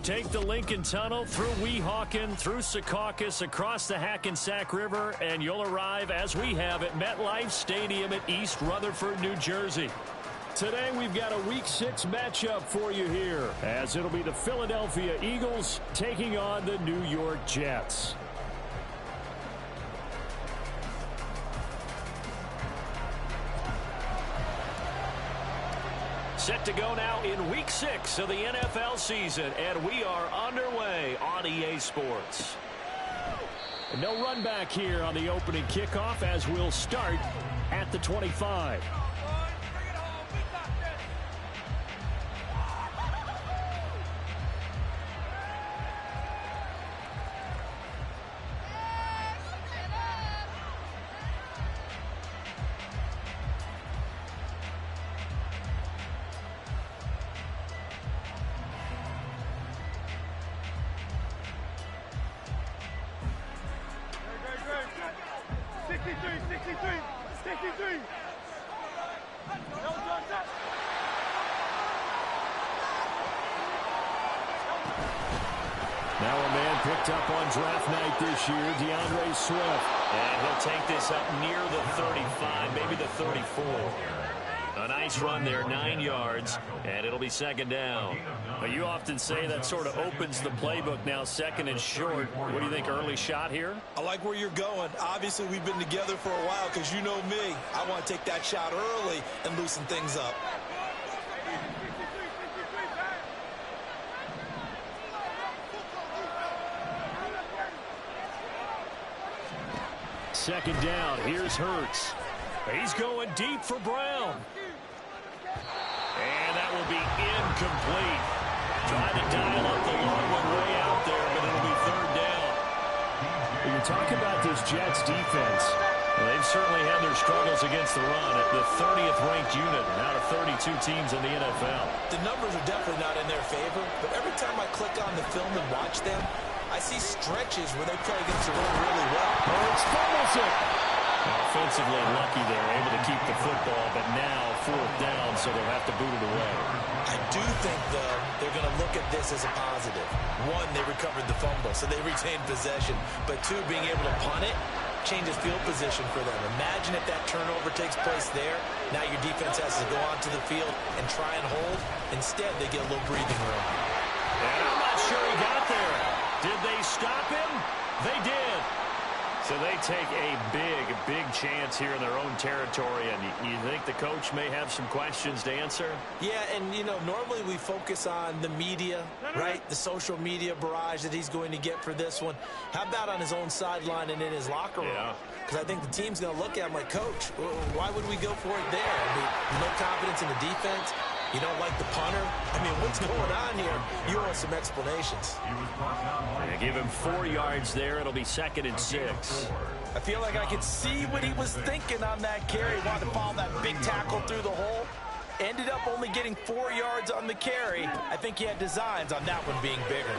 Take the Lincoln Tunnel through Weehawken, through Secaucus, across the Hackensack River, and you'll arrive, as we have, at MetLife Stadium at East Rutherford, New Jersey. Today we've got a Week 6 matchup for you here, as it'll be the Philadelphia Eagles taking on the New York Jets. Set to go now in Week 6 of the NFL season, and we are underway on EA Sports. And no run back here on the opening kickoff, as we'll start at the 25. Now a man picked up on draft night this year, DeAndre Swift. And he'll take this up near the 35, maybe the 34. A nice run there, 9 yards, and it'll be second down. You often say that sort of opens the playbook now, second and short. What do you think, early shot here? I like where you're going. Obviously, we've been together for a while because you know me. I want to take that shot early and loosen things up. Second down, here's Hurts. He's going deep for Brown. And that will be incomplete. Trying to dial up the long one way out there, but it'll be third down. When you're talking about this Jets defense, they've certainly had their struggles against the run at the 30th ranked unit out of 32 teams in the NFL. The numbers are definitely not in their favor, but every time I click on the film and watch them, I see stretches where they play against the run really well. Hurts fumbles it. Offensively lucky there, able to keep the football, but now fourth down, so they'll have to boot it away. I do think, though, they're going to look at this as a positive. One, they recovered the fumble, so they retained possession. But two, being able to punt it changes field position for them. Imagine if that turnover takes place there. Now your defense has to go onto the field and try and hold. Instead, they get a little breathing room. And I'm not sure he got there. Did they stop him? They did. So they take a big chance here in their own territory, and you think the coach may have some questions to answer? Yeah, and, you know, normally we focus on the media, right? The social media barrage that he's going to get for this one. How about on his own sideline and in his locker room? Because I think the team's going to look at him like, Coach, why would we go for it there? I mean, no confidence in the defense. You don't like the punter? I mean, what's going on here? You want some explanations. Yeah, give him 4 yards there. It'll be second and 6. I feel like I could see what he was thinking on that carry. Wanted to follow that big tackle through the hole. Ended up only getting 4 yards on the carry. I think he had designs on that one being bigger.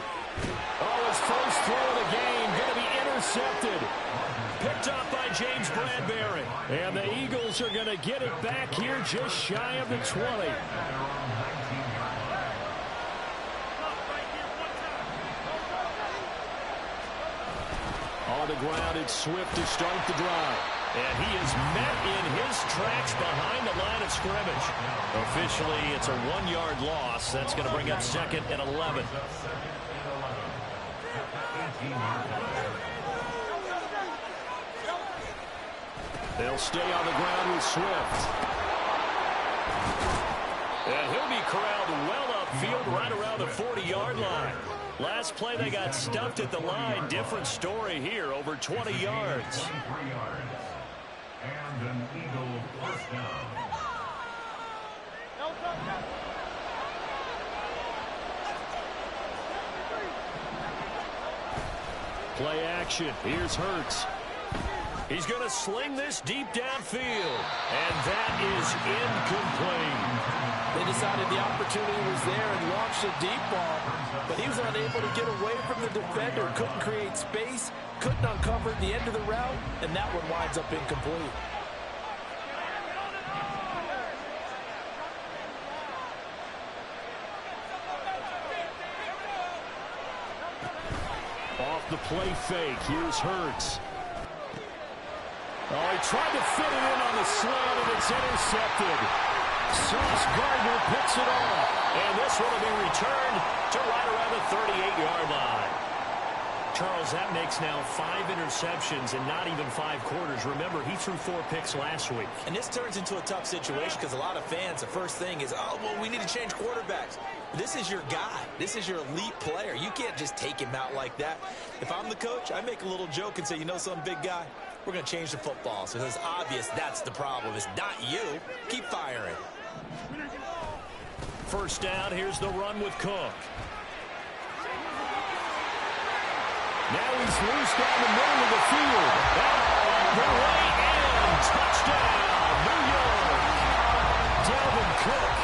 Oh, his first throw of the game going to be intercepted. Picked up by James Bradbury. And the Eagles are going to get it back here just shy of the 20. On the ground, it's Swift to start the drive. And he is met in his tracks behind the line of scrimmage. Officially, it's a 1-yard loss. That's going to bring up second and 11. They'll stay on the ground with Swift. And he'll be corralled well upfield right around the 40-yard line. Last play, they got stuffed at the line. Different story here, over 20 yards. And an Eagle first down. Play action. Here's Hurts. He's going to sling this deep downfield. And that is incomplete. They decided the opportunity was there and launched a deep ball. But he was unable to get away from the defender. Couldn't create space. Couldn't uncover the end of the route. And that one winds up incomplete. Off the play fake. Here's Hurts. Oh, he tried to fit it in on the slant, and it's intercepted. Sauce Gardner picks it off. And this one will be returned to right around the 38-yard line. Charles, that makes now 5 interceptions in not even 5 quarters. Remember, he threw 4 picks last week. And this turns into a tough situation because a lot of fans, the first thing is, oh, well, we need to change quarterbacks. This is your guy. This is your elite player. You can't just take him out like that. If I'm the coach, I make a little joke and say, you know something, big guy? We're going to change the football. So it's obvious that's the problem. It's not you. Keep firing. First down, here's the run with Cook. Now he's loose down the middle of the field. The way in. Touchdown, New York. Dalvin Cook,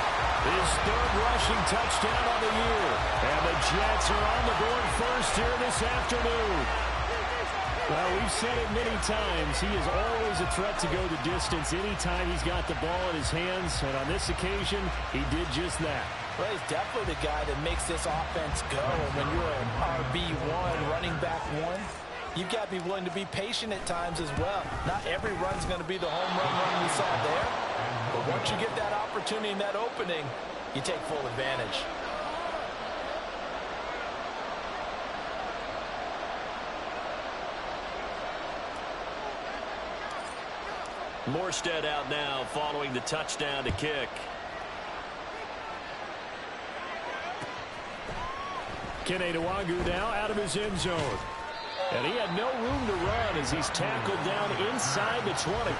his 3rd rushing touchdown on the year. And the Jets are on the board first here this afternoon. Well, we've said it many times. He is always a threat to go the distance anytime he's got the ball in his hands. And on this occasion, he did just that. Well, he's definitely the guy that makes this offense go. And when you're an RB1, running back 1, you've got to be willing to be patient at times as well. Not every run's going to be the home run we saw there. But once you get that opportunity and that opening, you take full advantage. Morstead out now following the touchdown to kick. Kene Nwagu now out of his end zone. And he had no room to run as he's tackled down inside the 20.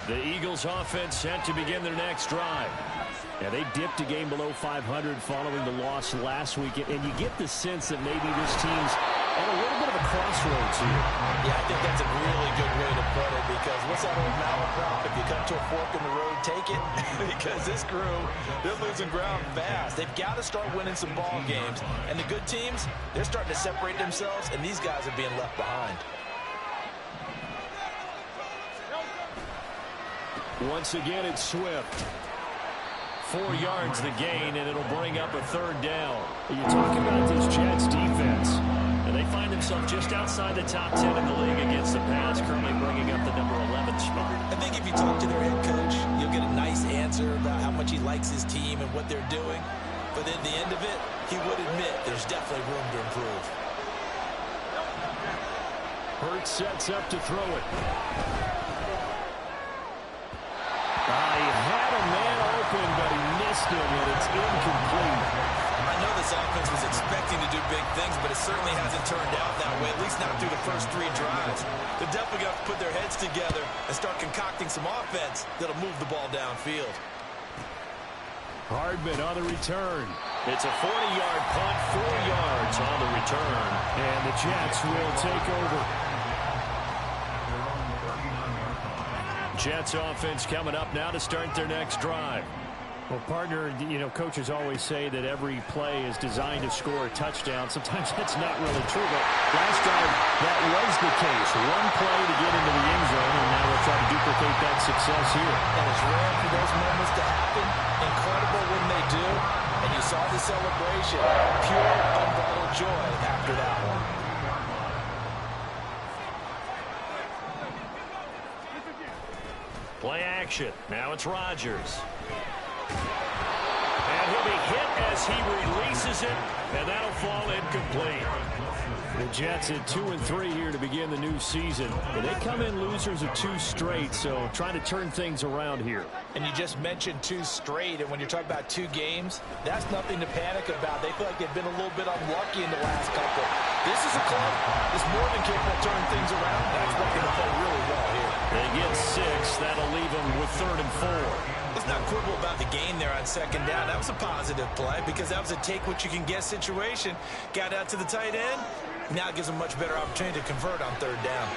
The Eagles offense set to begin their next drive. Yeah, they dipped a game below 500 following the loss last week. And you get the sense that maybe this team's at a little bit of a crossroads here. Yeah, I think that's a really good way to put it because what's that old malaprop? If you come to a fork in the road, take it. Because this crew, they're losing ground fast. They've got to start winning some ball games. And the good teams, they're starting to separate themselves, and these guys are being left behind. Once again, it's Swift. 4 yards the gain, and it'll bring up a 3rd down. You talk about this Jets defense, and they find themselves just outside the top 10 in the league against the pass, currently bringing up the number 11 spot. I think if you talk to their head coach, you'll get a nice answer about how much he likes his team and what they're doing. But at the end of it, he would admit there's definitely room to improve. Hurts sets up to throw it. He had a man open, but he missed him, and it's incomplete. I know this offense was expecting to do big things, but it certainly hasn't turned out that way, at least not through the first 3 drives. They're definitely going to put their heads together and start concocting some offense that'll move the ball downfield. Hardman on the return. It's a 40-yard punt, 4 yards on the return. And the Jets will take over. Jets offense coming up now to start their next drive. Well, partner, you know, coaches always say that every play is designed to score a touchdown. Sometimes that's not really true, but last drive that was the case. One play to get into the end zone, and now we'll try to duplicate that success here. And it's rare for those moments to happen. Incredible when they do. And you saw the celebration. Pure, unbridled joy after that one. Play action. Now it's Rodgers. And he'll be hit as he releases it, and that'll fall incomplete. The Jets at 2-3 here to begin the new season. And they come in losers of 2 straight, so trying to turn things around here. And you just mentioned 2 straight, and when you're talking about 2 games, that's nothing to panic about. They feel like they've been a little bit unlucky in the last couple. This is a club that's more than capable of turning things around. That's what they're going to play really well here. They get 6. That'll leave them with 3rd and 4. Let's not quibble about the gain there on 2nd down. That was a positive play because that was a take-what-you-can-get situation. Got out to the tight end. Now it gives them a much better opportunity to convert on 3rd down.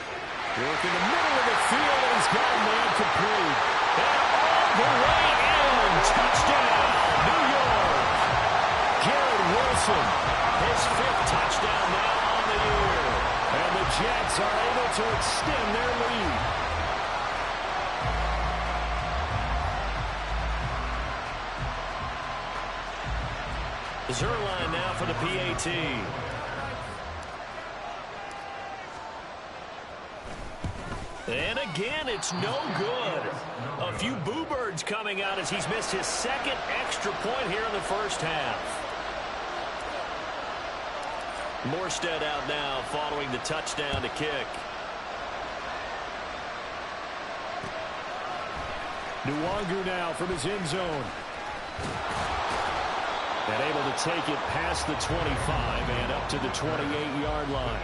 Work in the middle of the field, and he's got a man complete. And all the way in. Touchdown, New York. Garrett Wilson, his 5th touchdown now on the year. And the Jets are able to extend their lead. Zerline now for the PAT. And again, it's no good. A few boo birds coming out as he's missed his second extra point here in the first half. Morstead out now following the touchdown to kick. Nwangu now from his end zone. And able to take it past the 25 and up to the 28-yard line.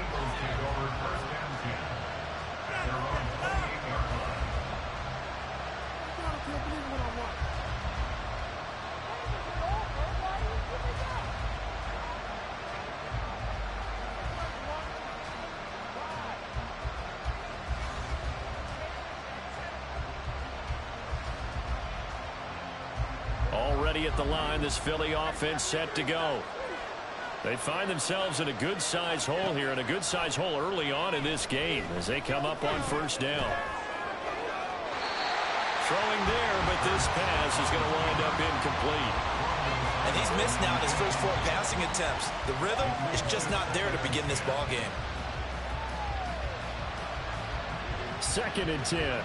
Already at the line, this Philly offense set to go. They find themselves in a good-sized hole here, and a good-sized hole early on in this game as they come up on first down. Throwing there, but this pass is going to wind up incomplete. And he's missed now his first 4 passing attempts. The rhythm is just not there to begin this ball game. 2nd and 10.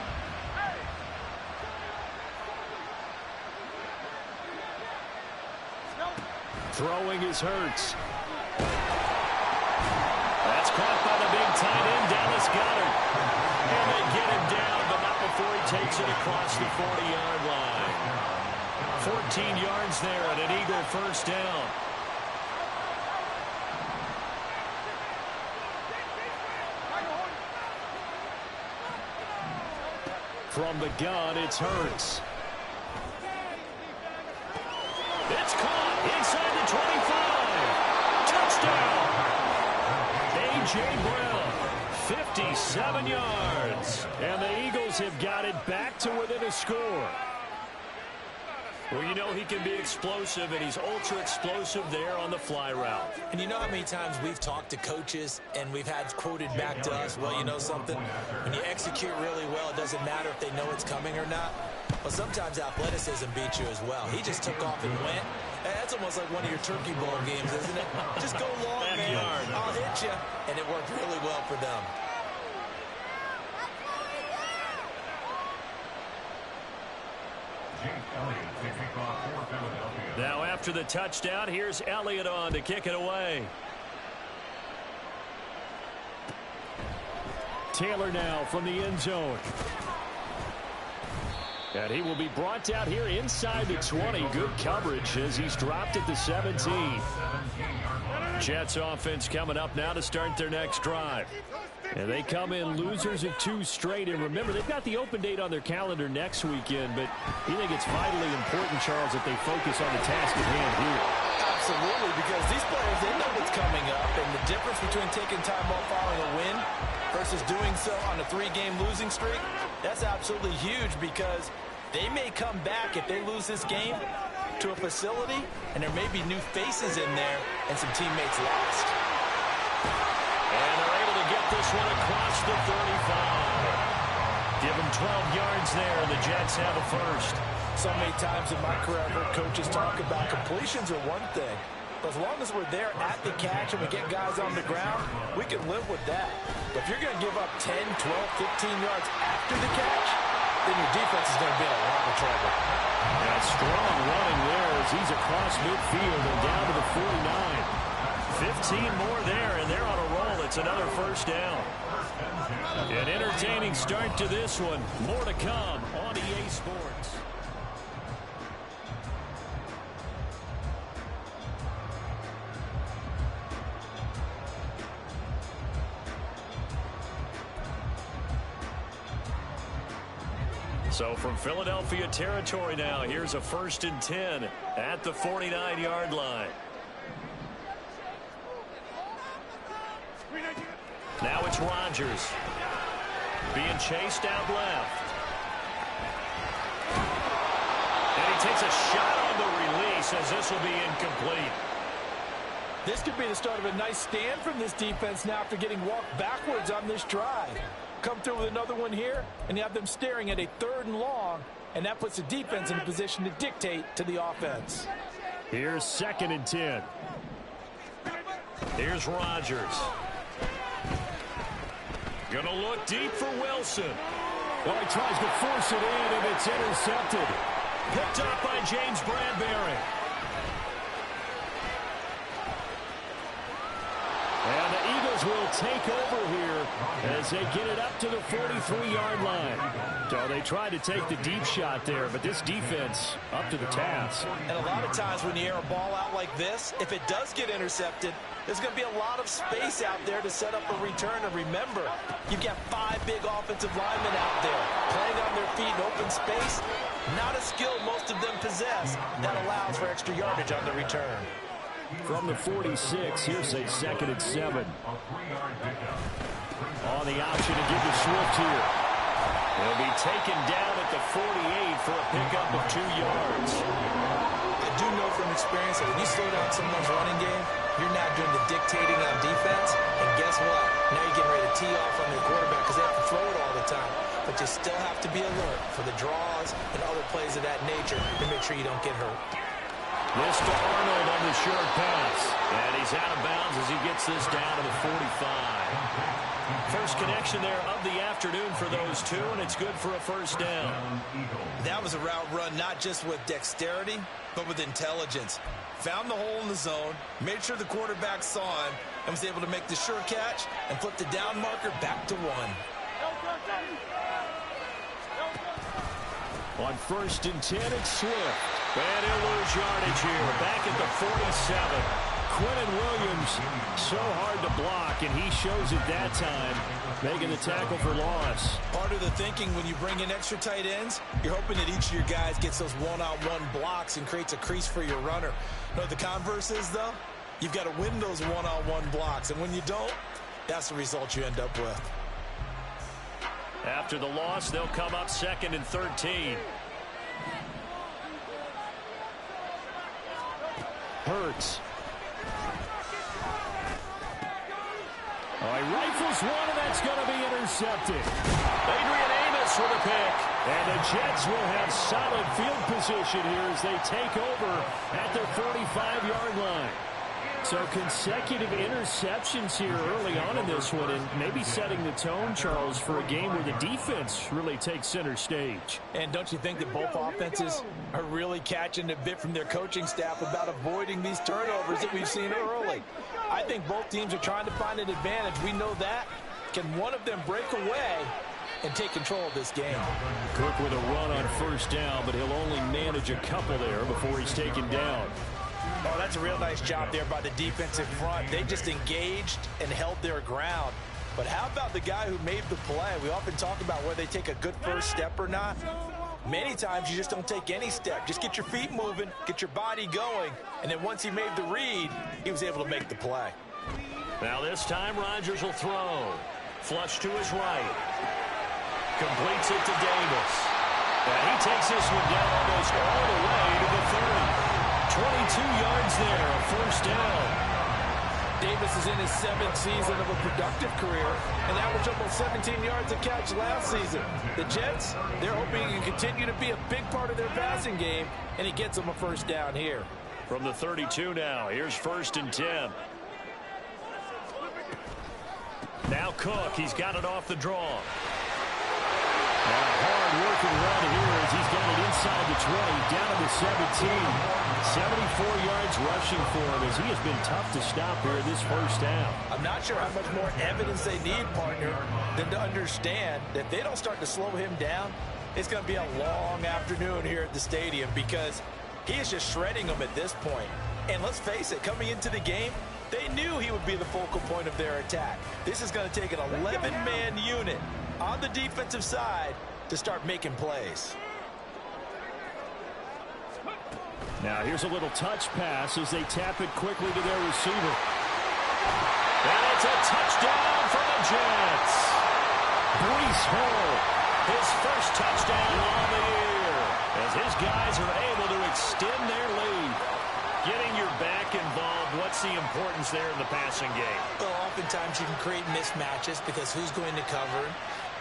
Throwing is Hurts. That's caught by the big tight end, Dallas Goedert. And they get him down, but not before he takes it across the 40-yard line. 14 yards there and an Eagle first down. From the gun, it's Hurts. It's caught inside the 25. Touchdown. A.J. Brown, 57 yards. And the Eagles have got it back to within a score. Well, you know he can be explosive, and he's ultra-explosive there on the fly route. And you know how many times we've talked to coaches and we've had quoted back to us, well, you know something? When you execute really well, it doesn't matter if they know it's coming or not. Well, sometimes athleticism beats you as well. He just took off and went. That's almost like one of your turkey ball games, isn't it? Just go long, man. I'll hit you. And it worked really well for them. Now after the touchdown, here's Elliott on to kick it away. Taylor now from the end zone. And he will be brought down here inside the 20. Good coverage as he's dropped at the 17. Jets offense coming up now to start their next drive. And they come in losers of 2 straight. And remember, they've got the open date on their calendar next weekend. But you think it's vitally important, Charles, that they focus on the task at hand here. Absolutely, because these players, they know what's coming up. And the difference between taking time off following a win versus doing so on a 3-game losing streak, that's absolutely huge, because they may come back if they lose this game to a facility, and there may be new faces in there and some teammates lost. And they're able to get this one across the 35. Give them 12 yards there, and the Jets have a first. So many times in my career, I've heard coaches talk about completions are one thing. But as long as we're there at the catch and we get guys on the ground, we can live with that. But if you're going to give up 10, 12, 15 yards after the catch, then your defense is going to be in a lot of trouble. And strong running there as he's across midfield and down to the 49. 15 more there, and they're on a roll. It's another first down. An entertaining start to this one. More to come on EA Sports. So from Philadelphia territory now, here's a 1st and 10 at the 49-yard line. Now it's Rodgers being chased out left. And he takes a shot on the release as this will be incomplete. This could be the start of a nice stand from this defense now after getting walked backwards on this drive. Come through with another one here, and you have them staring at a 3rd and long, and that puts the defense in a position to dictate to the offense. Here's 2nd and 10. Here's Rodgers. Gonna look deep for Wilson. Oh, he tries to force it in, and it's intercepted. Picked up by James Bradbury. And the Eagles will take over here as they get it up to the 43-yard line. So they tried to take the deep shot there, but this defense up to the task. And a lot of times when you air a ball out like this, if it does get intercepted, there's going to be a lot of space out there to set up a return. And remember, you've got 5 big offensive linemen out there playing on their feet in open space. Not a skill most of them possess that allows for extra yardage on the return. From the 46, here's a 2nd and 7. On the option to give to Swift here. He'll be taken down at the 48 for a pickup of 2 yards. I do know from experience that when you slow down someone's running game, you're not doing the dictating on defense. And guess what? Now you're getting ready to tee off on their quarterback because they have to throw it all the time. But you still have to be alert for the draws and other plays of that nature to make sure you don't get hurt. This to Arnold on the short pass. And he's out of bounds as he gets this down to the 45. First connection there of the afternoon for those two, and it's good for a first down. That was a route run not just with dexterity, but with intelligence. Found the hole in the zone, made sure the quarterback saw him, and was able to make the sure catch and flip the down marker back to 1. On 1st and 10, it's Swift. And he'll lose yardage here. Back at the 47. Quentin Williams, so hard to block, and he shows it that time, making the tackle for loss. Part of the thinking when you bring in extra tight ends, you're hoping that each of your guys gets those one-on-one blocks and creates a crease for your runner. You know what the converse is, though? You've got to win those one-on-one blocks, and when you don't, that's the result you end up with. After the loss, they'll come up 2nd and 13. Hurts. Oh, he rifles one, and that's going to be intercepted. Adrian Amos with a pick. And the Jets will have solid field position here as they take over at their 45-yard line. So consecutive interceptions here early on in this one, and maybe setting the tone, Charles, for a game where the defense really takes center stage. And don't you think that both offenses are really catching a bit from their coaching staff about avoiding these turnovers that we've seen early? I think both teams are trying to find an advantage. We know that. Can one of them break away and take control of this game? Cook with a run on 1st down, but he'll only manage a couple there before he's taken down. Oh, that's a real nice job there by the defensive front. They just engaged and held their ground. But how about the guy who made the play? We often talk about whether they take a good first step or not. Many times you just don't take any step. Just get your feet moving, get your body going, and then once he made the read, he was able to make the play. Now this time Rodgers will throw. Flush to his right. Completes it to Davis. And he takes this one down almost all the way to the 30. 22 yards there, a first down. Davis is in his 7th season of a productive career and averaged almost 17 yards a catch last season. The Jets, they're hoping he can continue to be a big part of their passing game, and he gets them a first down here. From the 32 now, here's 1st and 10. Now Cook, he's got it off the draw. And a hard-working run here as he's got it inside the 20, down to the 17. 74 yards rushing for him as he has been tough to stop here this first down. I'm not sure how much more evidence they need, partner, than to understand that if they don't start to slow him down, it's going to be a long afternoon here at the stadium because he is just shredding them at this point. And let's face it, coming into the game, they knew he would be the focal point of their attack. This is going to take an 11-man unit on the defensive side to start making plays. Now here's a little touch pass as they tap it quickly to their receiver. And it's a touchdown for the Jets. Breece Hall, his first touchdown on the year as his guys are able to extend their lead. Getting your back involved, what's the importance there in the passing game? Well, oftentimes you can create mismatches because who's going to cover?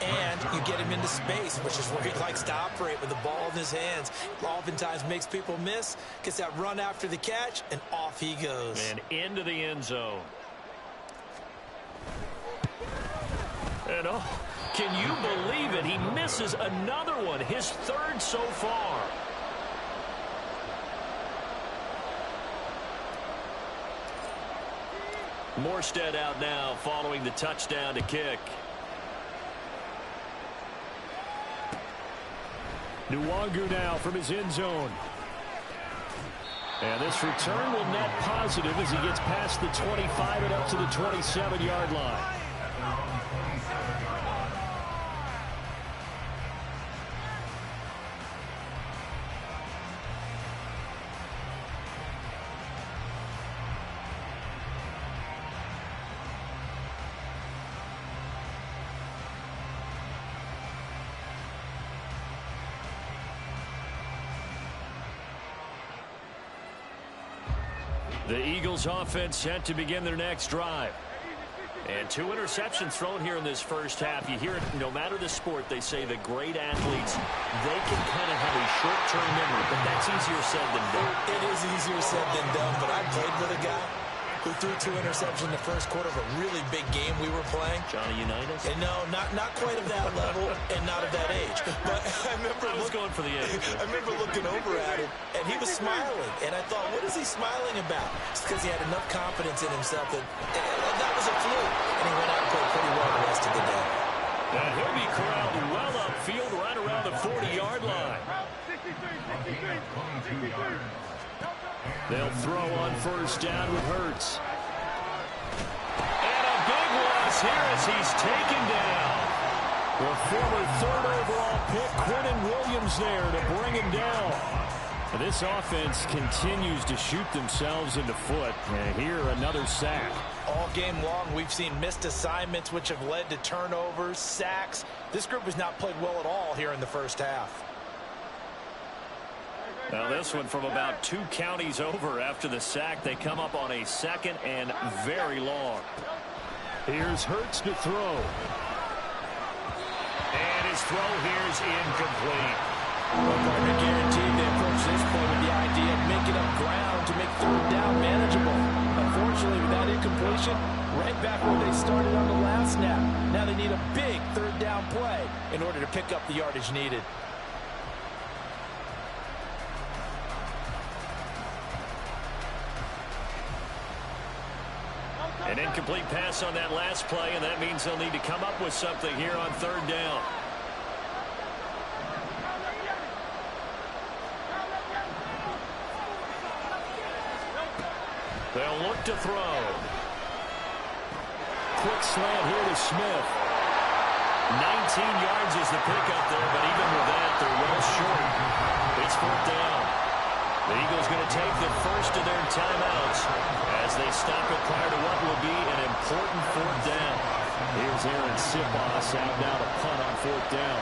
and you get him into space, which is where he likes to operate with the ball in his hands. Oftentimes makes people miss, gets that run after the catch, and off he goes. And into the end zone. And oh, can you believe it? He misses another one, his third so far. Morstead out now following the touchdown to kick. Nwangu now from his end zone. And this return will net positive as he gets past the 25 and up to the 27-yard line. The Eagles offense set to begin their next drive. And 2 interceptions thrown here in this first half. You hear it, no matter the sport, they say the great athletes, they can kind of have a short-term memory, but that's easier said than done. It is easier said than done, but I played with a guy who threw 2 interceptions in the first quarter of a really big game we were playing. Johnny Unitas? And no, not quite of that level and not of that age. But I was going for the age. I remember looking over at him, and he was smiling. And I thought, what is he smiling about? It's because he had enough confidence in himself that that was a fluke. And he went out and played pretty well the rest of the day. And he'll be corralled well upfield right around the 40-yard line. They'll throw on first down with Hurts. And a big loss here as he's taken down. The former 3rd overall pick, Quinton Williams there to bring him down. And this offense continues to shoot themselves in the foot. And here, another sack. All game long, we've seen missed assignments, which have led to turnovers, sacks. This group has not played well at all here in the first half. Now this one from about 2 counties over after the sack. They come up on a 2nd and very long. Here's Hurts to throw. And his throw here's incomplete. Well, partner, guaranteed they approach this point with the idea of making up ground to make 3rd down manageable. Unfortunately, with that incompletion, right back where they started on the last snap. Now they need a big 3rd down play in order to pick up the yardage needed. An incomplete pass on that last play, and that means they'll need to come up with something here on 3rd down. They'll look to throw. Quick slant here to Smith. 19 yards is the pickup there, but even with that, they're well short. It's 4th down. The Eagles going to take the first of their timeouts as they stop it prior to what will be an important 4th down. Here's Aaron Sipos out now to punt on 4th down.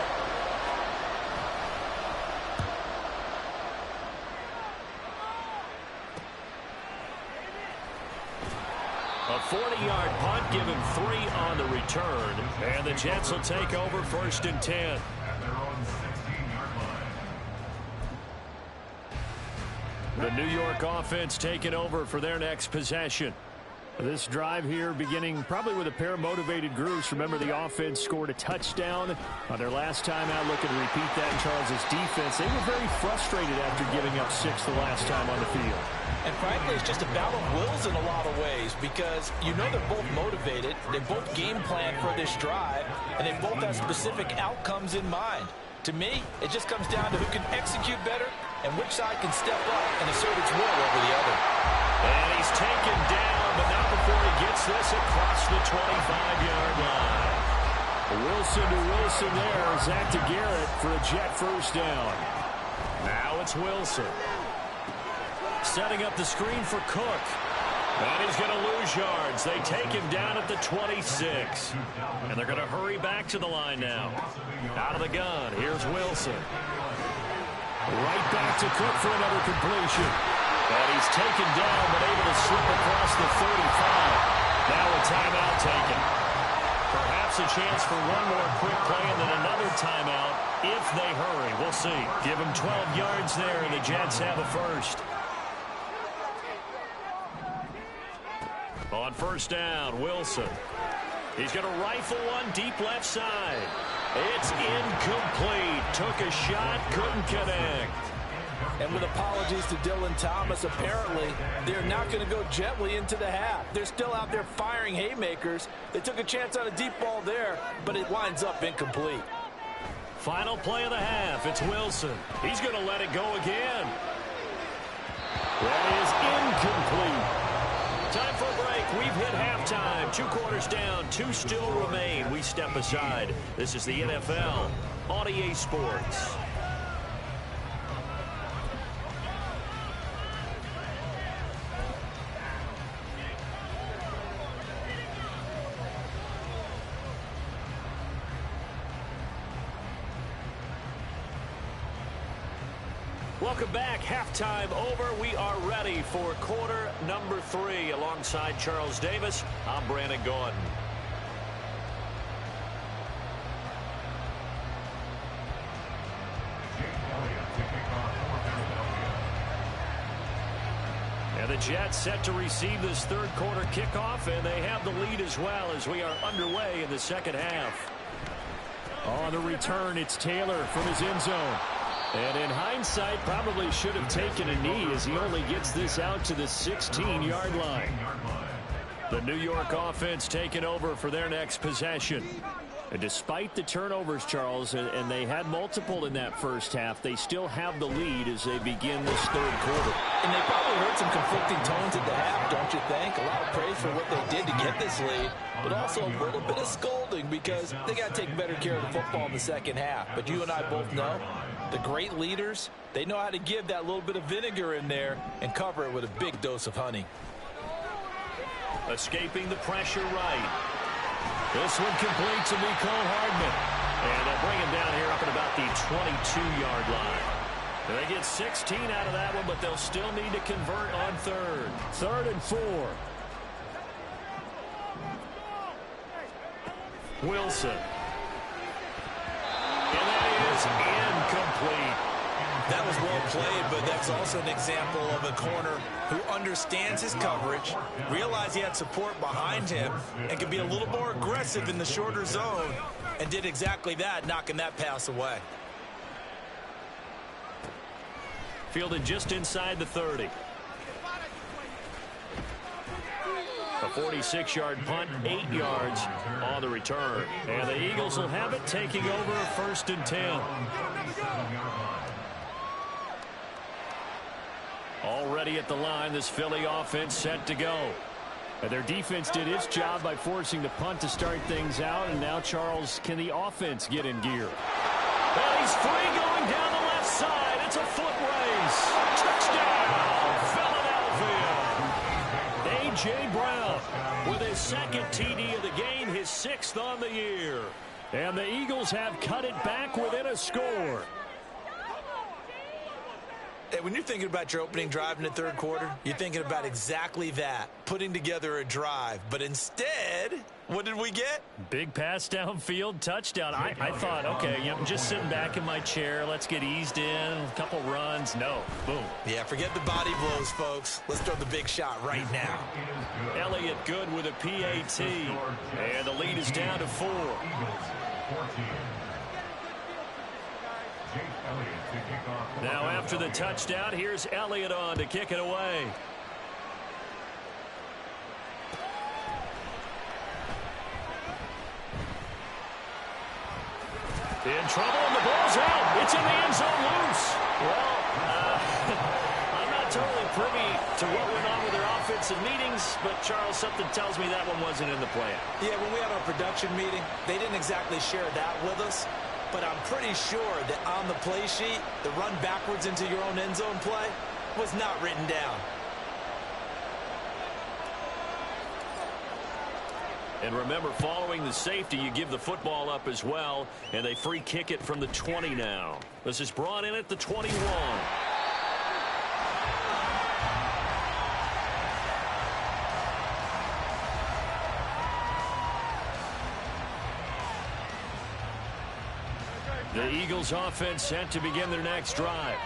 A 40-yard punt, give him 3 on the return. And the Jets will take over 1st and 10. The New York offense taking over for their next possession. This drive here beginning probably with a pair of motivated groups. Remember, the offense scored a touchdown on their last time out. Looking to repeat that in Charles' defense. They were very frustrated after giving up 6 the last time on the field. And frankly, it's just a battle of wills in a lot of ways because you know they're both motivated, they both game plan for this drive, and they both have specific outcomes in mind. To me, it just comes down to who can execute better and which side can step up and assert its will over the other. And he's taken down, but not before he gets this across the 25-yard line. Wilson to Wilson there. Zach to Garrett for a Jet first down. Now it's Wilson. Setting up the screen for Cook. And he's going to lose yards. They take him down at the 26. And they're going to hurry back to the line now. Out of the gun, here's Wilson. Right back to Cook for another completion. And he's taken down, but able to slip across the 35. Now a timeout taken. Perhaps perhaps a chance for one more quick play and then another timeout if they hurry. We'll see. Give them 12 yards there, and the Jets have a first. On first down, Wilson. He's going to rifle one deep left side. It's incomplete. Took a shot, couldn't connect. And with apologies to Dylan Thomas, apparently they're not going to go gently into the half. They're still out there firing haymakers. They took a chance on a deep ball there, but it winds up incomplete. Final play of the half. It's Wilson. He's going to let it go again. That is incomplete. Time for a break. We've hit halftime. 2 quarters down. 2 still remain. We step aside. This is the NFL on EA Sports. Welcome back. Halftime over. We are ready for quarter number 3. Alongside Charles Davis, I'm Brandon Gaudin. And the Jets set to receive this third quarter kickoff, and they have the lead as well as we are underway in the second half. On the return, it's Taylor from his end zone. And in hindsight, probably should have taken a knee as he only gets this out to the 16-yard line. The New York offense taking over for their next possession. And despite the turnovers, Charles, and they had multiple in that first half, they still have the lead as they begin this third quarter. And they probably heard some conflicting tones at the half, don't you think? A lot of praise for what they did to get this lead, but also a little bit of scolding because they got to take better care of the football in the second half. But you and I both know the great leaders, they know how to give that little bit of vinegar in there and cover it with a big dose of honey. Escaping the pressure right. This one complete to Mecole Hardman. And they'll bring him down here up at about the 22-yard line. They get 16 out of that one, but they'll still need to convert on third. 3rd and 4. Wilson. And that is incomplete. That was well played, but that's also an example of a corner who understands his coverage, realized he had support behind him, and could be a little more aggressive in the shorter zone, and did exactly that, knocking that pass away. Fielded just inside the 30. A 46-yard punt, 8 yards on the return. And the Eagles will have it, taking over 1st and 10. Already at the line, this Philly offense set to go. And their defense did its job by forcing the punt to start things out. And now, Charles, can the offense get in gear? And he's free going down the left side. It's a foot race. Touchdown, Philadelphia. A.J. Brown with his 2nd TD of the game, his 6th on the year. And the Eagles have cut it back within a score. When you're thinking about your opening drive in the third quarter, you're thinking about exactly that, putting together a drive. But instead, what did we get? Big pass downfield, touchdown. I thought, okay, I'm just sitting back in my chair. Let's get eased in, a couple runs. No, boom. Yeah, forget the body blows, folks. Let's throw the big shot right now. Elliott good with a PAT. And the lead is down to 4. Now after the touchdown, here's Elliott on to kick it away. In trouble, and the ball's out. It's in the end zone loose. Well, I'm not totally privy to what went on with their offensive meetings, but Charles, something tells me that one wasn't in the plan. Yeah, when we had our production meeting, they didn't exactly share that with us. But I'm pretty sure that on the play sheet, the run backwards into your own end zone play was not written down. And remember, following the safety, you give the football up as well, and they free kick it from the 20 now. This is brought in at the 21. The Eagles offense set to begin their next drive.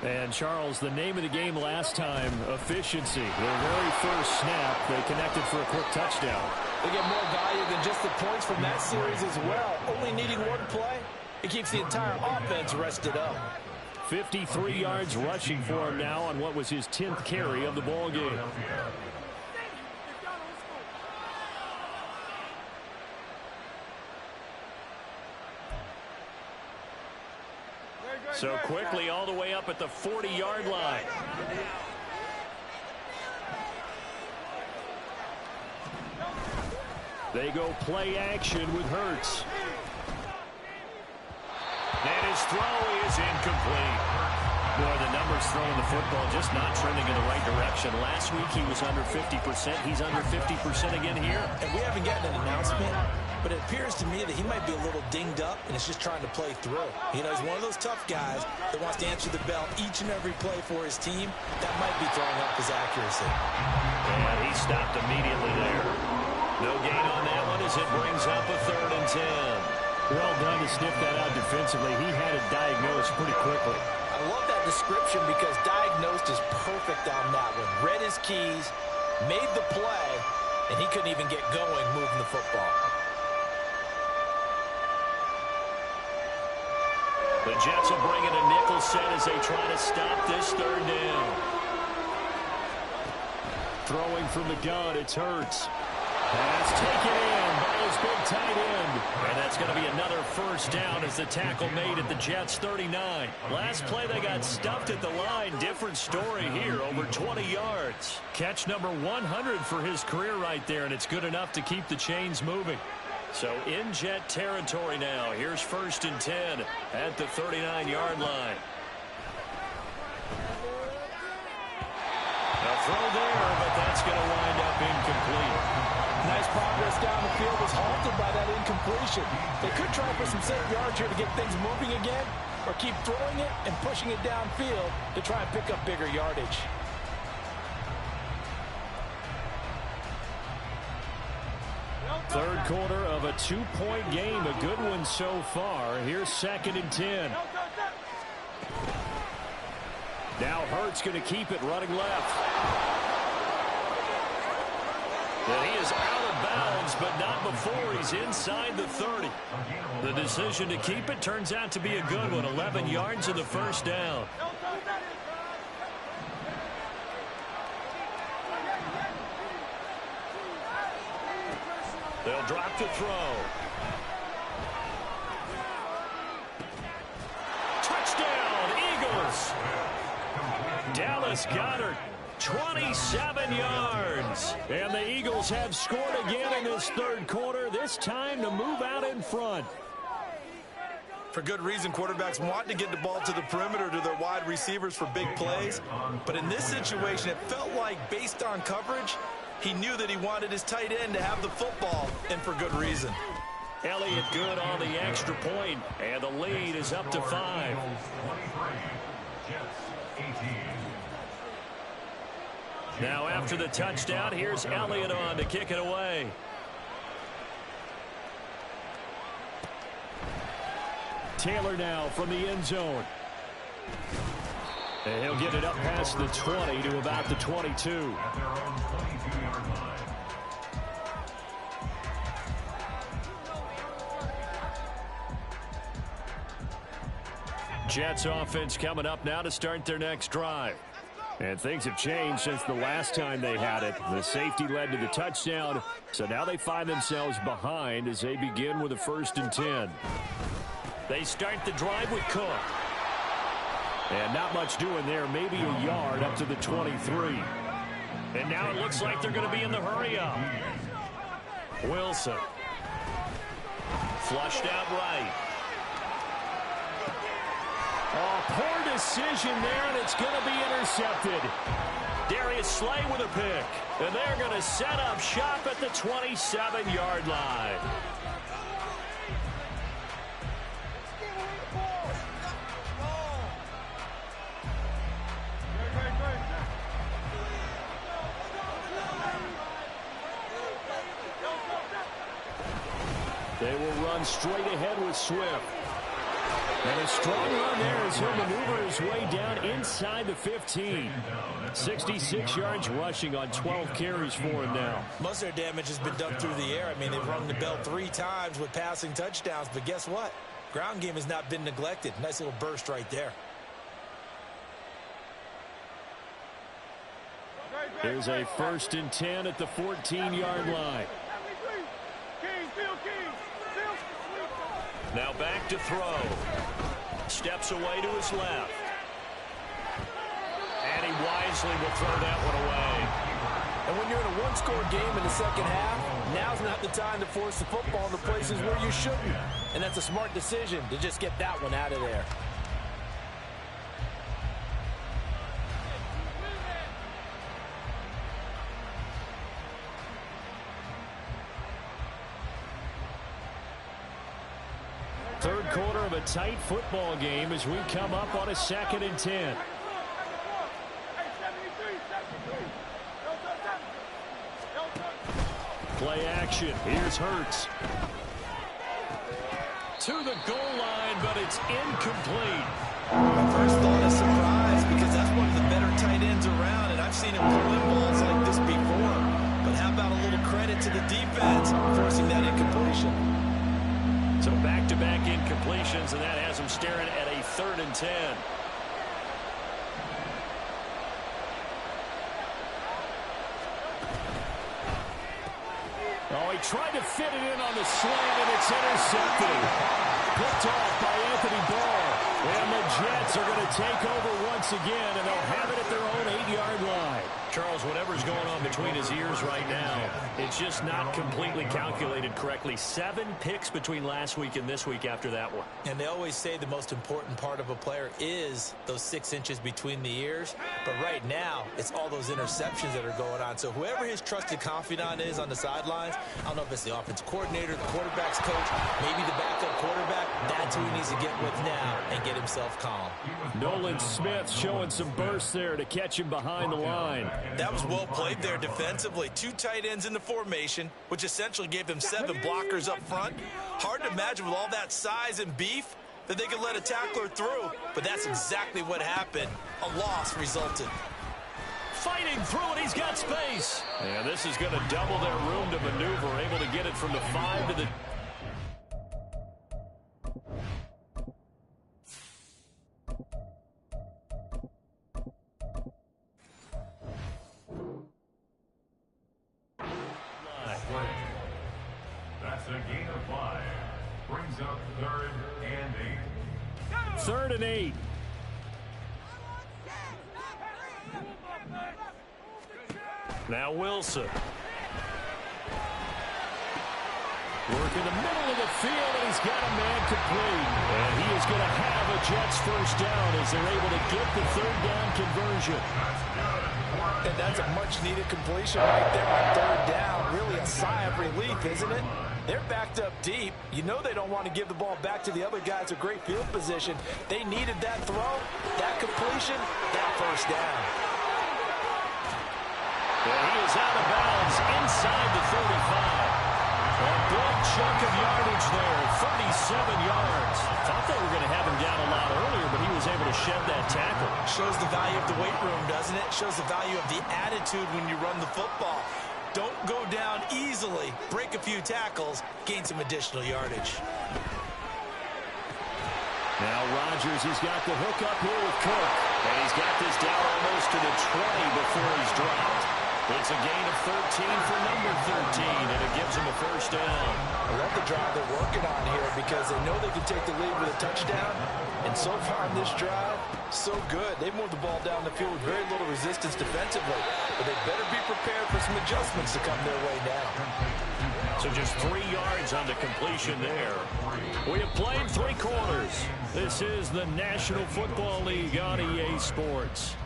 And, Charles, the name of the game last time, efficiency. Their very first snap, they connected for a quick touchdown. They get more value than just the points from that series as well. Only needing one play, it keeps the entire offense rested up. 53 yards rushing for him now on what was his 10th carry of the ball game. So quickly all the way up at the 40-yard line. They go play action with Hurts. And his throw is incomplete. Boy, the numbers throwing the football just not trending in the right direction. Last week he was under 50%. He's under 50% again here. And we haven't gotten an announcement, but it appears to me that he might be a little dinged up and is just trying to play through. You know, he's one of those tough guys that wants to answer the bell each and every play for his team. That might be throwing off his accuracy. And he stopped immediately there. No gain on that one as it brings up a 3rd and 10. Well done to sniff that out defensively. He had it diagnosed pretty quickly. I love that description because diagnosed is perfect on that one. Read his keys, made the play, and he couldn't even get going moving the football. The Jets will bring in a nickel set as they try to stop this 3rd down. Throwing from the gun, it's Hurts. Pass taken in by his big tight end. And that's going to be another 1st down as the tackle made at the Jets' 39. Last play they got stuffed at the line. Different story here, over 20 yards. Catch number 100 for his career right there, and it's good enough to keep the chains moving. So in Jet territory now. Here's 1st and 10 at the 39-yard line. A throw there, but that's going to wind up incomplete. Nice progress down the field was halted by that incompletion. They could try for some safe yards here to get things moving again, or keep throwing it and pushing it downfield to try and pick up bigger yardage. Third quarter of a 2-point game, a good one so far. Here's 2nd and 10. Now Hurts going to keep it running left. And he is out of bounds, but not before he's inside the 30. The decision to keep it turns out to be a good one. 11 yards of the 1st down. They'll drop to throw. Touchdown, Eagles. Dallas Goedert, 27 yards. And the Eagles have scored again in this 3rd quarter, this time to move out in front. For good reason, quarterbacks want to get the ball to the perimeter to their wide receivers for big plays. But in this situation, it felt like based on coverage, he knew that he wanted his tight end to have the football, and for good reason. Elliott good on the extra point, and the lead is up to 5. Now after the touchdown, here's Elliott on to kick it away. Taylor now from the end zone. And he'll get it up past the 20 to about the 22. Jets offense coming up now to start their next drive. And things have changed since the last time they had it. The safety led to the touchdown, so now they find themselves behind as they begin with a 1st and 10. They start the drive with Cook. And not much doing there, maybe a yard up to the 23. And now it looks like they're going to be in the hurry up. Wilson. Flushed out right. Oh, poor decision there, and it's going to be intercepted. Darius Slay with a pick. And they're going to set up shop at the 27-yard line. They will run straight ahead with Swift. And a strong run there as he'll maneuver his way down inside the 15. 66 yards rushing on 12 carries for him now. Most of their damage has been done through the air. I mean, they've rung the bell 3 times with passing touchdowns, but guess what? Ground game has not been neglected. Nice little burst right there. Here's a 1st and 10 at the 14-yard line. Now back to throw. Steps away to his left. And he wisely will throw that one away. And when you're in a one-score game in the second half, now's not the time to force the football in the places where you shouldn't. And that's a smart decision to just get that one out of there. Third quarter of a tight football game as we come up on a 2nd and 10. Play action. Here's Hurts. To the goal line, but it's incomplete. My first thought is surprise because that's one of the better tight ends around, and I've seen him pull in balls like this before. But how about a little credit to the defense forcing that incompletion? So back-to-back incompletions, and that has him staring at a 3rd and 10. Oh, he tried to fit it in on the slant, and it's intercepted. Picked off by Anthony Barr. And the Jets are going to take over once again, and they'll have it at their own 8-yard line. Charles, whatever's going on between his ears right now, it's just not completely calculated correctly. 7 picks between last week and this week after that one. And they always say the most important part of a player is those 6 inches between the ears. But right now, it's all those interceptions that are going on. So whoever his trusted confidant is on the sidelines, I don't know if it's the offensive coordinator, the quarterback's coach, maybe the backup quarterback, that's who he needs to get with now and get himself calm. Nolan Smith showing some burst there to catch him behind the line. That was well played there defensively. 2 tight ends in the formation, which essentially gave them 7 blockers up front. Hard to imagine with all that size and beef that they could let a tackler through, but that's exactly what happened. A loss resulted. Fighting through it, he's got space. Yeah, this is going to double their room to maneuver, able to get it from the 5 to the... That's a gain of 5. Brings up 3rd and 8. 3rd and 8. Now Wilson. Work in the middle of the field, and he's got a man complete. And he is going to have a Jets 1st down as they're able to get the 3rd down conversion. And that's a much-needed completion right there on 3rd down. Really a sigh of relief, isn't it? They're backed up deep. You know they don't want to give the ball back to the other guys. A great field position. They needed that throw, that completion, that 1st down. And he is out of bounds inside the 35. A big chunk of yardage there, 37 yards. Thought they were going to have him down a lot earlier, but he was able to shed that tackle. Shows the value of the weight room, doesn't it? Shows the value of the attitude when you run the football. Don't go down easily. Break a few tackles, gain some additional yardage. Now Rodgers, he's got the hook up here with Cook. And he's got this down almost to the 20 before he's dropped. It's a gain of 13 for number 13, and it gives him a 1st down. I love the drive they're working on here because they know they can take the lead with a touchdown. And so far in this drive, so good. They moved the ball down the field with very little resistance defensively. But they better be prepared for some adjustments to come their way now. So just 3 yards on the completion there. We have played 3 quarters. This is the National Football League on EA Sports.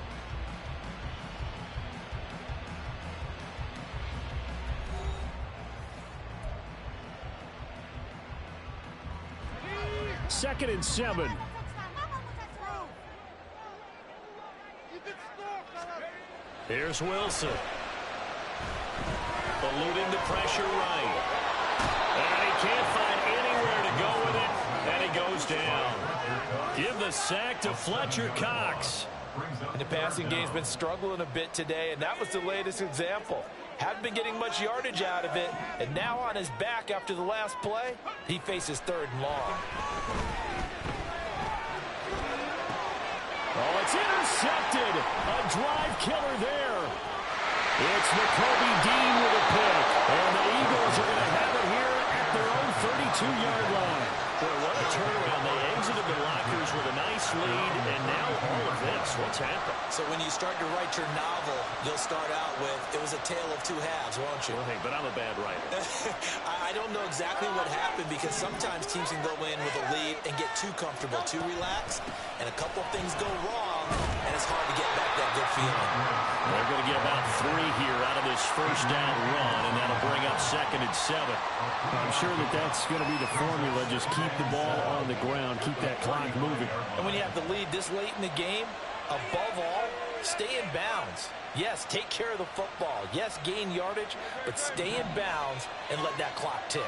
Second and 7. Here's Wilson. Eluding the pressure right. And he can't find anywhere to go with it, and he goes down. the sack to Fletcher Cox. And the passing game's been struggling a bit today, and that was the latest example. Haven't been getting much yardage out of it, and now on his back after the last play, he faces 3rd and long. Oh, it's intercepted. A drive killer there. It's McCoby Dean with a pick, and the Eagles are going to have it here at their own 32-yard line. Boy, what a turnaround. They exited the lockers with a nice lead, and now all of this. What's happened? So when you start to write your novel, you'll start out with, it was a tale of 2 halves, won't you? Well, hey, but I'm a bad writer. I don't know exactly what happened because sometimes teams can go in with a lead and get too comfortable, too relaxed, and a couple of things go wrong, and it's hard to get back that good feeling. They're going to get about 3 here out of this first down run, and that'll bring up 2nd and 7. I'm sure that that's going to be the formula. Just keep the ball on the ground, keep that clock moving. And when you have the lead this late in the game, above all, stay in bounds. Yes, take care of the football. Yes, gain yardage, but stay in bounds and let that clock tick.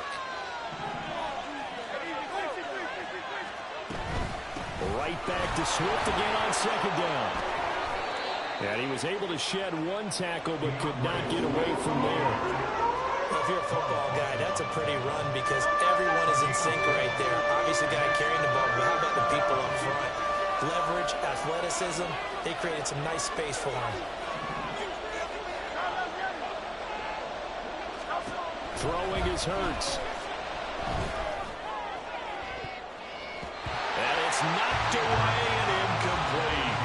Right back to Swift again on 2nd down. And he was able to shed 1 tackle but could not get away from there. Well, if you're a football guy, that's a pretty run because everyone is in sync right there. Obviously, the guy carrying the ball, but how about the people up front? Leverage, athleticism, they created some nice space for him. Throwing is Hurts. And it's knocked away and incomplete.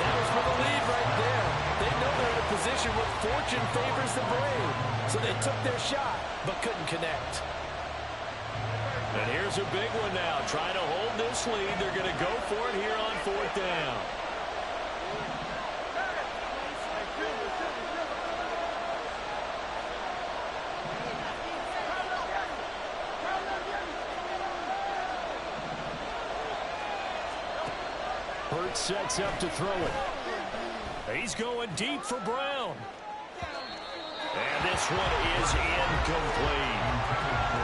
That was for the lead right there. They know they're in a position where fortune favors the brave. So they took their shot, but couldn't connect. And here's a big one now. Trying to hold this lead. They're going to go for it here on 4th down. Hurts sets up to throw it. He's going deep for Brown. And this one is incomplete.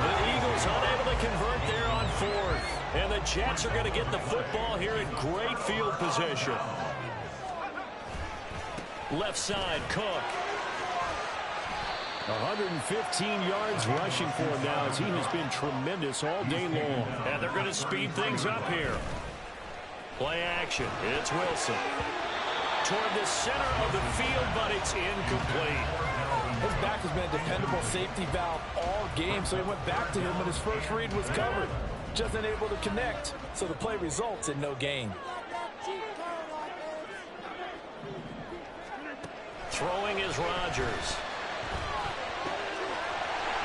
The Eagles unable to convert there on 4th. And the Jets are going to get the football here in great field position. Left side, Cook. 115 yards rushing for him now as he has been tremendous all day long. And they're going to speed things up here. Play action. It's Wilson. Toward the center of the field, but it's incomplete. His back has been a dependable safety valve all game, so he went back to him when his first read was covered. Just unable to connect, so the play results in no gain. Throwing is Rodgers.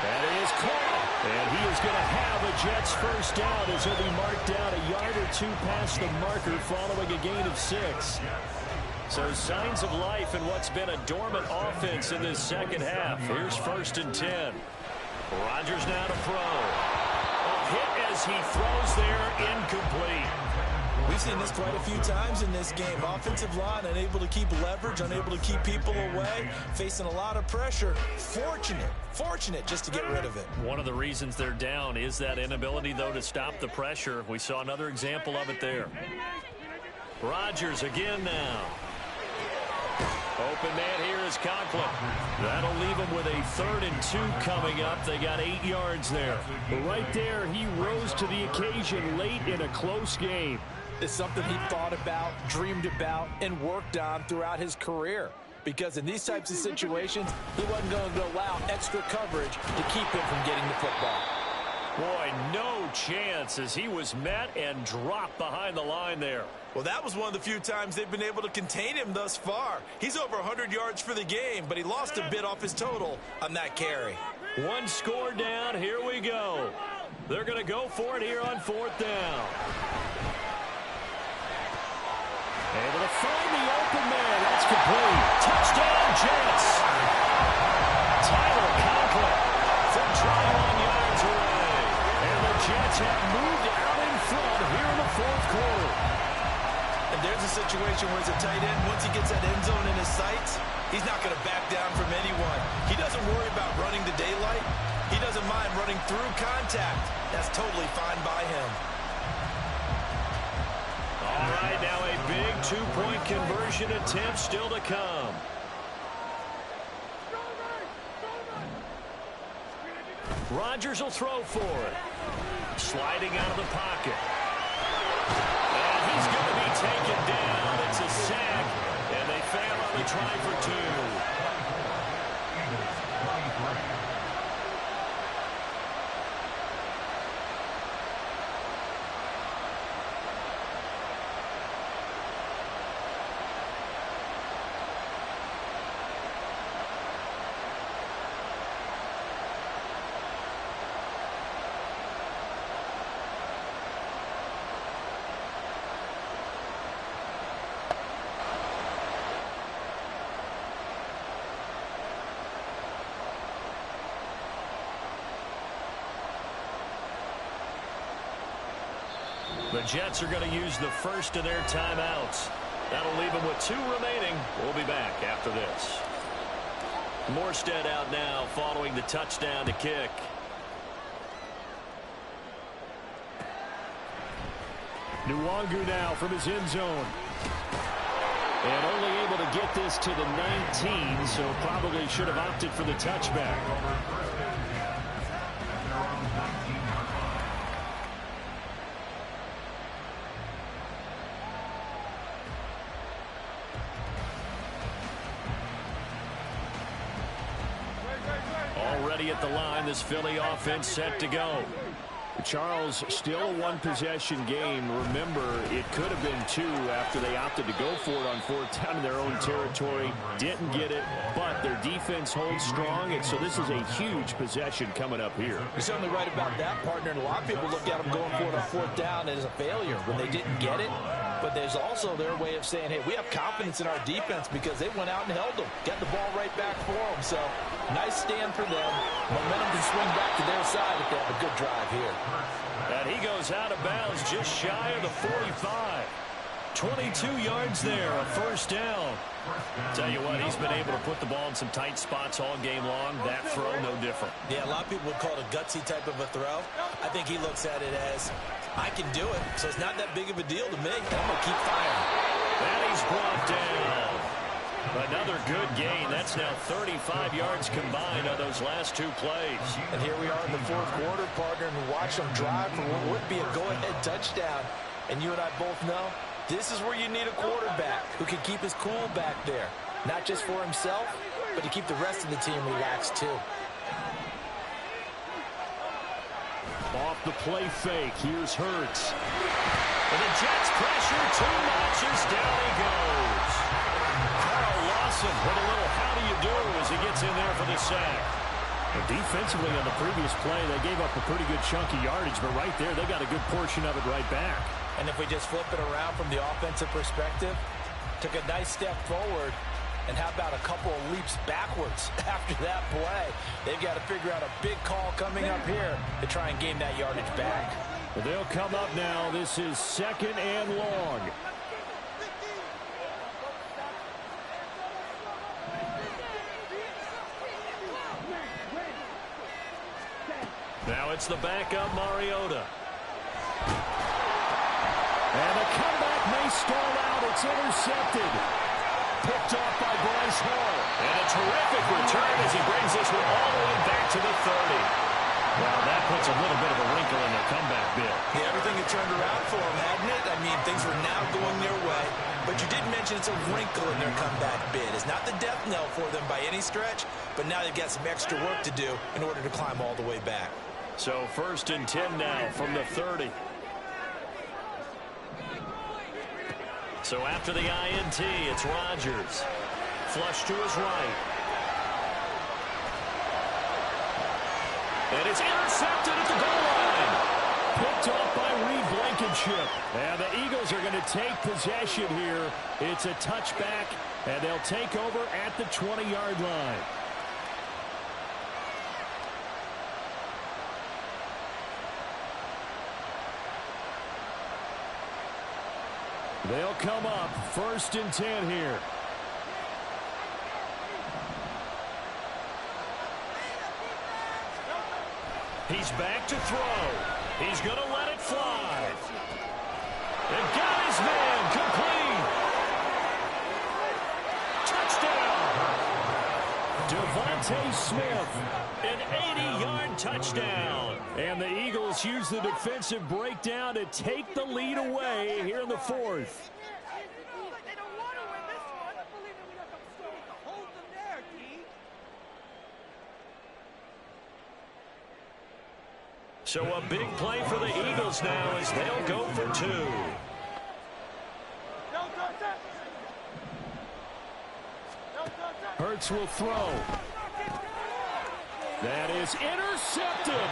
That is caught. And he is going to have a Jets first down as he'll be marked down a yard or 2 past the marker following a gain of 6. So signs of life in what's been a dormant offense in this second half. Here's 1st and 10. Rodgers now to throw. A hit as he throws there, incomplete. We've seen this quite a few times in this game. Offensive line unable to keep leverage, unable to keep people away, facing a lot of pressure. Fortunate just to get rid of it. One of the reasons they're down is that inability, though, to stop the pressure. We saw another example of it there. Rodgers again now. Open man here is Conklin. That'll leave him with a 3rd and 2 coming up. They got 8 yards there. Right there, he rose to the occasion late in a close game. It's something he thought about, dreamed about, and worked on throughout his career. Because in these types of situations, he wasn't going to allow extra coverage to keep him from getting the football. Boy, no chance as he was met and dropped behind the line there. Well, that was one of the few times they've been able to contain him thus far. He's over 100 yards for the game, but he lost a bit off his total on that carry. 1 score down. Here we go. They're going to go for it here on 4th down. Able to find the open man. That's complete. Touchdown, Jets. Tyler Conklin from 21 yards away. And the Jets have moved out in front here in the 4th quarter. And there's a situation where it's a tight end. Once he gets that end zone in his sights, he's not going to back down from anyone. He doesn't worry about running the daylight. He doesn't mind running through contact. That's totally fine by him. All right, now a big two-point conversion attempt still to come. Rodgers will throw for it. Sliding out of the pocket. And he's going to be taken down. It's a sack, and they fail on the try for two. The Jets are going to use the first of their timeouts. That'll leave them with 2 remaining. We'll be back after this. Morstead out now following the touchdown to kick. Nwangu now from his end zone. And only able to get this to the 19, so probably should have opted for the touchback. Already at the line, this Philly offense set to go. Charles, still a one-possession game. Remember, it could have been 2 after they opted to go for it on 4th down in their own territory. Didn't get it, but their defense holds strong, and so this is a huge possession coming up here. You're certainly right about that, partner. And a lot of people look at them going for it on 4th down as a failure when they didn't get it. But there's also their way of saying, hey, we have confidence in our defense because they went out and held them. Got the ball right back for them. So nice stand for them. Momentum can swing back to their side if they have a good drive here. And he goes out of bounds just shy of the 45. 22 yards there, a first down. Tell you what, he's been able to put the ball in some tight spots all game long. That throw, no different. Yeah, a lot of people would call it a gutsy type of a throw. I think he looks at it as, I can do it, so it's not that big of a deal to me. I'm going to keep firing. And he's brought down. Another good gain. That's now 35 yards combined on those last 2 plays. And here we are in the 4th quarter, partner, and watch them drive for what would be a go-ahead touchdown. And you and I both know this is where you need a quarterback who can keep his cool back there. Not just for himself, but to keep the rest of the team relaxed too. Off the play fake, here's Hurts. And the Jets pressure 2 notches, down he goes. Carl Lawson with a little how do you do as he gets in there for the sack. Well, defensively on the previous play, they gave up a pretty good chunk of yardage, but right there, they got a good portion of it right back. And if we just flip it around from the offensive perspective, took a nice step forward, and how about a couple of leaps backwards after that play? They've got to figure out a big call coming up here to try and gain that yardage back. Well, they'll come up now. This is 2nd and long. Now it's the backup, Mariota. And the comeback may stall out. It's intercepted. Picked off by Bryce Hall. And a terrific return as he brings this one all the way back to the 30. Well, that puts a little bit of a wrinkle in their comeback bid. Yeah, everything had turned around for them, hadn't it? I mean, things were now going their way. But you did mention it's a wrinkle in their comeback bid. It's not the death knell for them by any stretch, but now they've got some extra work to do in order to climb all the way back. So 1st and 10 now from the 30. So after the INT, it's Rodgers. Flush to his right. And it's intercepted at the goal line. Picked off by Reed Blankenship. And the Eagles are going to take possession here. It's a touchback, and they'll take over at the 20-yard line. They'll come up 1st and 10 here. He's back to throw. He's going to let it fly. And got his man. DeVonta Smith. An 80-yard touchdown. And the Eagles use the defensive breakdown to take the lead away here in the fourth. So a big play for the Eagles now as they'll go for two. Hurts will throw. That is intercepted.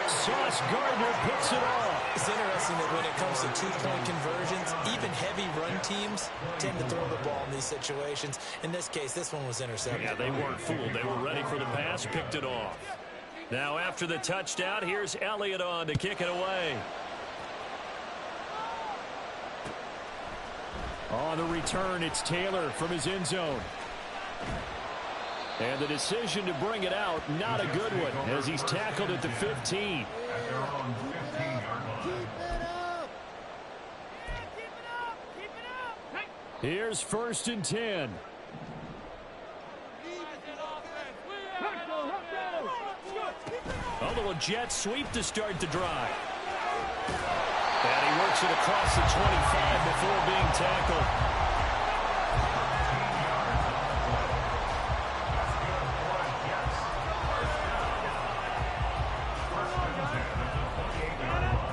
Sauce Gardner picks it off. It's interesting that when it comes to two-point conversions, even heavy run teams tend to throw the ball in these situations. In this case, this one was intercepted. Yeah, they weren't fooled. They were ready for the pass, picked it off. Now after the touchdown, here's Elliott on to kick it away. On the return, it's Taylor from his end zone. And the decision to bring it out, not a good one, as he's tackled at the 15. Here's 1st and 10. A little jet sweep to start the drive. And he works it across the 25 before being tackled.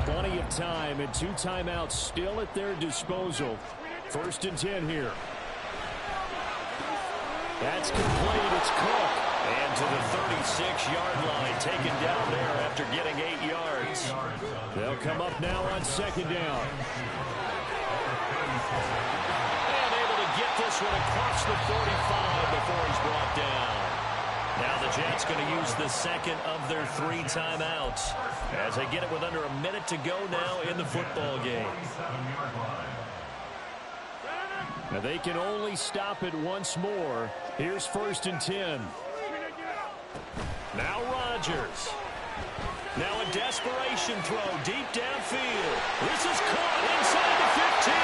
Plenty of time and 2 timeouts still at their disposal. 1st and 10 here. That's complete. It's Cook. And to the 36-yard line, taken down there after getting 8 yards. They'll come up now on 2nd down. And able to get this one across the 45 before he's brought down. Now the Jets going to use the second of their 3 timeouts as they get it with under a minute to go now in the football game. Now they can only stop it once more. Here's 1st and 10. Now Rodgers. Now a desperation throw deep downfield. This is caught inside the 15.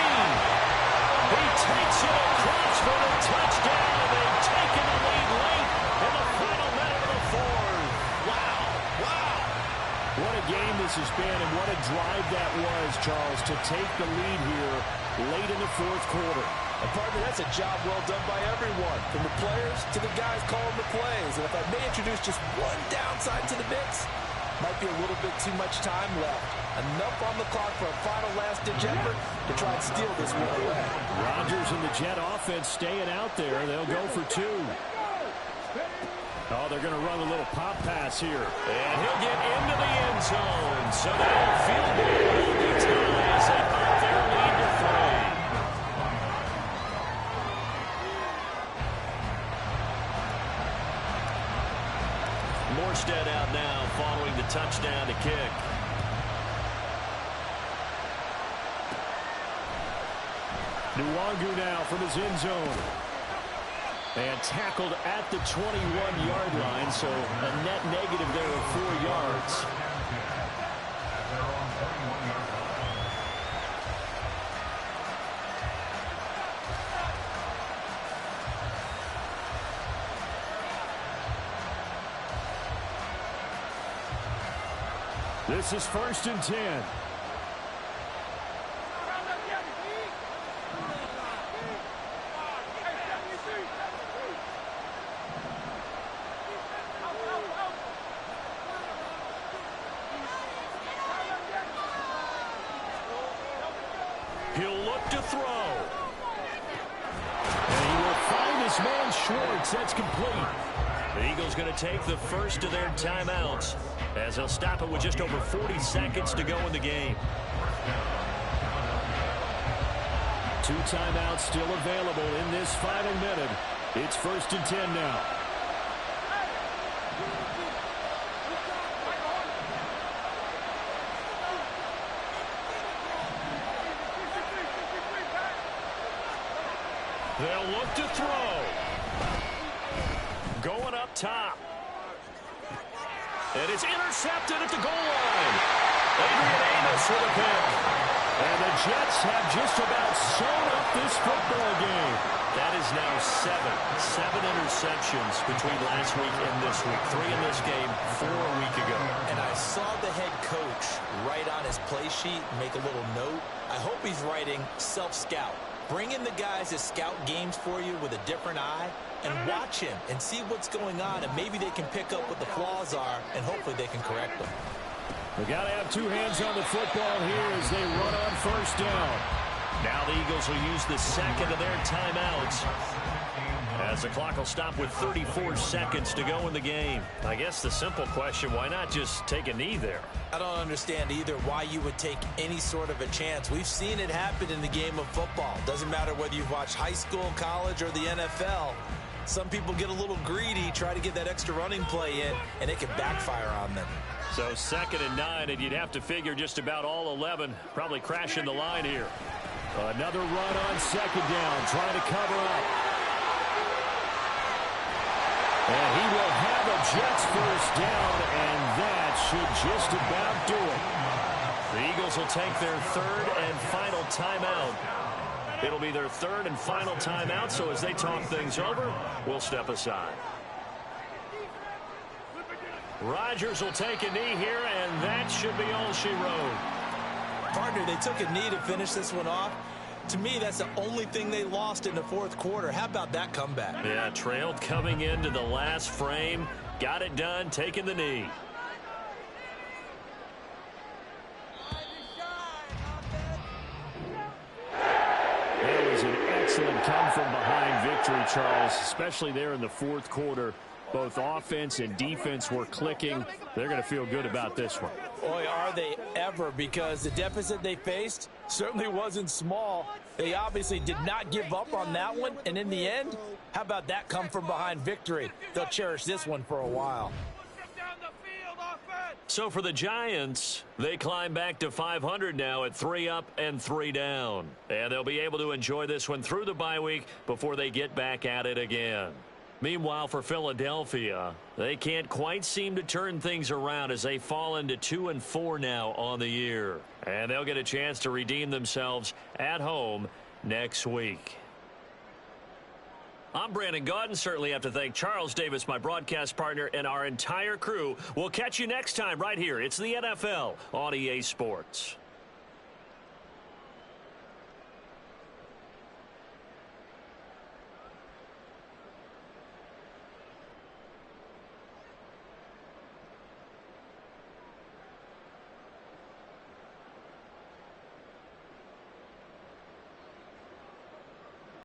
He takes it across for the touchdown. They've taken the lead late in the final minute of the fourth. Wow. Wow. What a game this has been, and what a drive that was, Charles, to take the lead here late in the 4th quarter. And partner, that's a job well done by everyone, from the players to the guys calling the plays. And if I may introduce just one downside to the mix, might be a little bit too much time left. Enough on the clock for a final last-ditch effort to try and steal this one away. Rodgers and the Jet offense staying out there. They'll go for 2. Oh, they're going to run a little pop pass here. And he'll get into the end zone. So they'll field goal will be tied as they put their lead to 3. Morstead out now following the touchdown to kick. Nwangu now from his end zone. And tackled at the 21-yard line, so a net negative there of 4 yards. This is 1st and 10. He'll look to throw. And he will find his man Schwartz. That's complete. The Eagles going to take the first of their timeouts as they'll stop it with just over 40 seconds to go in the game. 2 timeouts still available in this final minute. It's 1st and 10 now. They'll look to throw. Going up top. And it's intercepted at the goal line. Adrian Amos with a pick. And the Jets have just about sewn up this football game. That is now seven interceptions between last week and this week. 3 in this game, 4 a week ago. And I saw the head coach write on his play sheet, make a little note. I hope he's writing self-scout. Bring in the guys that scout games for you with a different eye and watch him and see what's going on, and maybe they can pick up what the flaws are, and hopefully they can correct them. We got to have 2 hands on the football here as they run on first down. Now the Eagles will use the second of their timeouts, as the clock will stop with 34 seconds to go in the game. I guess the simple question, why not just take a knee there? I don't understand either why you would take any sort of a chance. We've seen it happen in the game of football. Doesn't matter whether you've watched high school, college, or the NFL. Some people get a little greedy, try to get that extra running play in, and it can backfire on them. So 2nd and 9, and you'd have to figure just about all 11 probably crashing the line here. Another run on 2nd down, trying to cover up. And he will have a Jets first down, and that should just about do it. The Eagles will take their 3rd and final timeout. It'll be their 3rd and final timeout, so as they talk things over, we'll step aside. Rodgers will take a knee here, and that should be all she wrote. Partner, they took a knee to finish this one off. To me, that's the only thing they lost in the 4th quarter. How about that comeback? Yeah, trailed coming into the last frame. Got it done, taking the knee. That was an excellent come-from-behind victory, Charles, especially there in the 4th quarter. Both offense and defense were clicking. They're going to feel good about this one. Boy, are they ever, because the deficit they faced certainly wasn't small. They obviously did not give up on that one, and in the end, how about that come-from-behind victory? They'll cherish this one for a while. So for the Giants, they climb back to 500 now at 3 up and 3 down. And they'll be able to enjoy this one through the bye week before they get back at it again. Meanwhile, for Philadelphia, they can't quite seem to turn things around as they fall into 2 and 4 now on the year. And they'll get a chance to redeem themselves at home next week. I'm Brandon Gaudin. Certainly have to thank Charles Davis, my broadcast partner, and our entire crew. We'll catch you next time right here. It's the NFL on EA Sports.